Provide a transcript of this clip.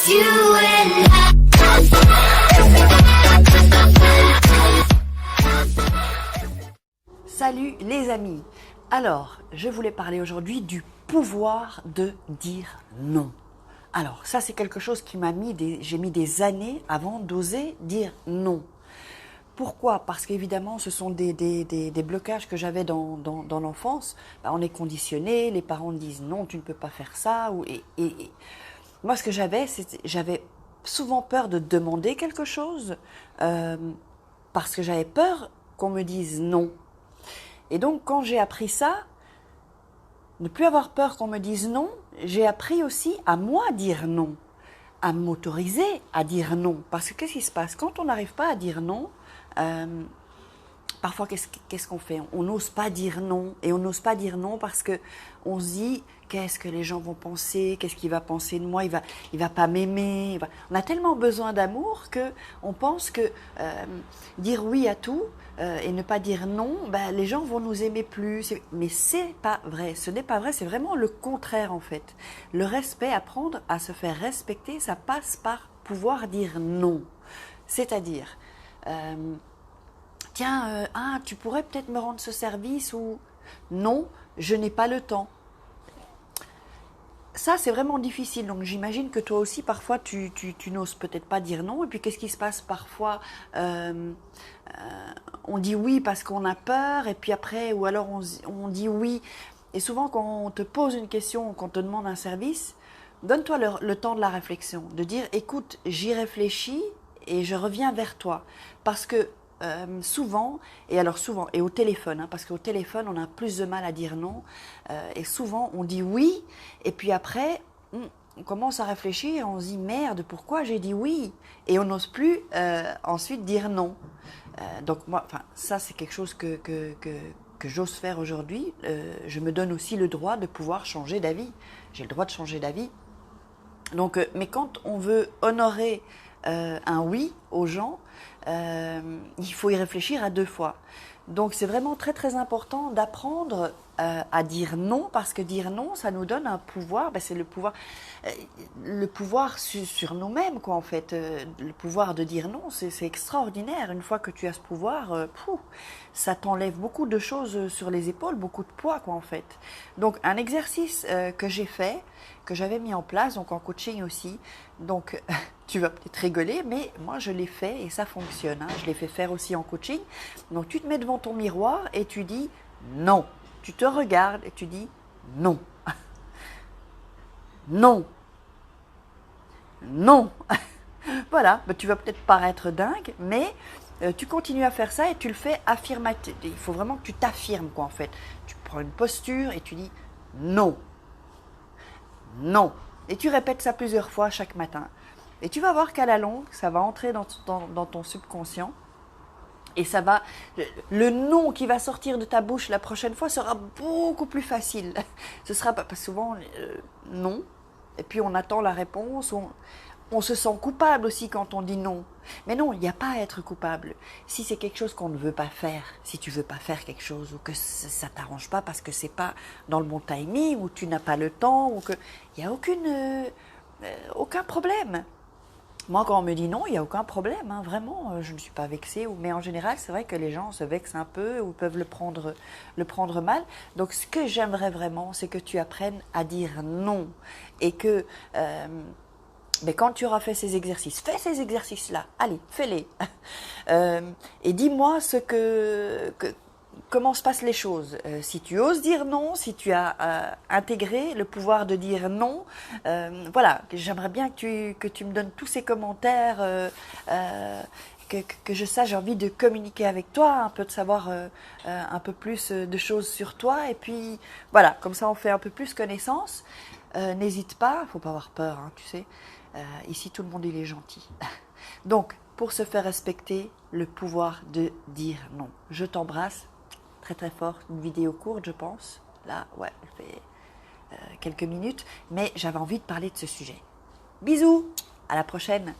just you and Salut les amis. Alors, je voulais parler aujourd'hui du pouvoir de dire non. Alors, ça c'est quelque chose qui j'ai mis des années avant d'oser dire non. Pourquoi? Parce qu'évidemment, ce sont des blocages que j'avais dans l'enfance. On est conditionné, les parents disent non, tu ne peux pas faire ça. Et moi, ce que j'avais souvent peur de demander quelque chose parce que j'avais peur qu'on me dise non. Et donc, quand j'ai appris ça, ne plus avoir peur qu'on me dise non, j'ai appris aussi à moi dire non, à m'autoriser à dire non. Parce que qu'est-ce qui se passe? Quand on n'arrive pas à dire non, parfois qu'est-ce qu'on fait? On n'ose pas dire non. Et on n'ose pas dire non parce qu'on se dit, qu'est-ce que les gens vont penser? Qu'est-ce qu'il va penser de moi? Il va pas m'aimer. On a tellement besoin d'amour qu'on pense que dire oui à tout et ne pas dire non, les gens vont nous aimer plus. Mais c'est pas vrai. Ce n'est pas vrai. C'est vraiment le contraire en fait. Le respect, apprendre à se faire respecter, ça passe par pouvoir dire non. C'est-à-dire, tiens, tu pourrais peut-être me rendre ce service ou non, je n'ai pas le temps. Ça, c'est vraiment difficile. Donc, j'imagine que toi aussi, parfois, tu n'oses peut-être pas dire non. Et puis, qu'est-ce qui se passe parfois on dit oui parce qu'on a peur. Et puis après, ou alors on dit oui. Et souvent, quand on te pose une question, quand on te demande un service, donne-toi le temps de la réflexion. De dire, écoute, j'y réfléchis et je reviens vers toi. Parce que souvent, et au téléphone, parce qu'au téléphone, on a plus de mal à dire non, et souvent, on dit oui, et puis après, on commence à réfléchir, et on se dit, merde, pourquoi j'ai dit oui? Et on n'ose plus ensuite dire non. Donc moi, ça, c'est quelque chose que j'ose faire aujourd'hui. Je me donne aussi le droit de pouvoir changer d'avis. J'ai le droit de changer d'avis. Donc, mais quand on veut honorer un oui aux gens, il faut y réfléchir à 2 fois. Donc c'est vraiment très très important d'apprendre à dire non, parce que dire non, ça nous donne un pouvoir, c'est le pouvoir sur nous-mêmes, quoi, en fait. Le pouvoir de dire non, c'est extraordinaire. Une fois que tu as ce pouvoir, ça t'enlève beaucoup de choses sur les épaules, beaucoup de poids, quoi, en fait. Donc un exercice que j'ai fait, que j'avais mis en place, donc en coaching aussi. Donc, tu vas peut-être rigoler, mais moi, je l'ai fait et ça fonctionne. Je l'ai fait faire aussi en coaching. Donc, tu te mets devant ton miroir et tu dis non. Tu te regardes et tu dis non. Non. Non. Voilà, tu vas peut-être paraître dingue, mais tu continues à faire ça et tu le fais affirmatif. Il faut vraiment que tu t'affirmes, quoi, en fait. Tu prends une posture et tu dis non. Non. Et tu répètes ça plusieurs fois chaque matin. Et tu vas voir qu'à la longue, ça va entrer dans ton subconscient. Et ça va, le non qui va sortir de ta bouche la prochaine fois sera beaucoup plus facile. Ce sera pas, parce que souvent, non. Et puis on attend la réponse. On se sent coupable aussi quand on dit non. Mais non, il n'y a pas à être coupable. Si c'est quelque chose qu'on ne veut pas faire, si tu ne veux pas faire quelque chose ou que ça ne t'arrange pas parce que ce n'est pas dans le bon timing ou tu n'as pas le temps, ou que il n'y a aucun problème. Moi, quand on me dit non, il n'y a aucun problème, vraiment, je ne suis pas vexée. Mais en général, c'est vrai que les gens se vexent un peu ou peuvent le prendre mal. Donc, ce que j'aimerais vraiment, c'est que tu apprennes à dire non et que... mais quand tu auras fait ces exercices, fais ces exercices-là, allez, fais-les. Et dis-moi comment se passent les choses. Si tu oses dire non, si tu as intégré le pouvoir de dire non, voilà, j'aimerais bien que tu me donnes tous ces commentaires, que je sache, j'ai envie de communiquer avec toi, un peu de savoir un peu plus de choses sur toi. Et puis, voilà, comme ça on fait un peu plus connaissance. N'hésite pas, il ne faut pas avoir peur, tu sais. Ici, tout le monde, il est gentil. Donc, pour se faire respecter, le pouvoir de dire non. Je t'embrasse très très fort. Une vidéo courte, je pense. Là, ouais, elle fait quelques minutes. Mais j'avais envie de parler de ce sujet. Bisous, à la prochaine.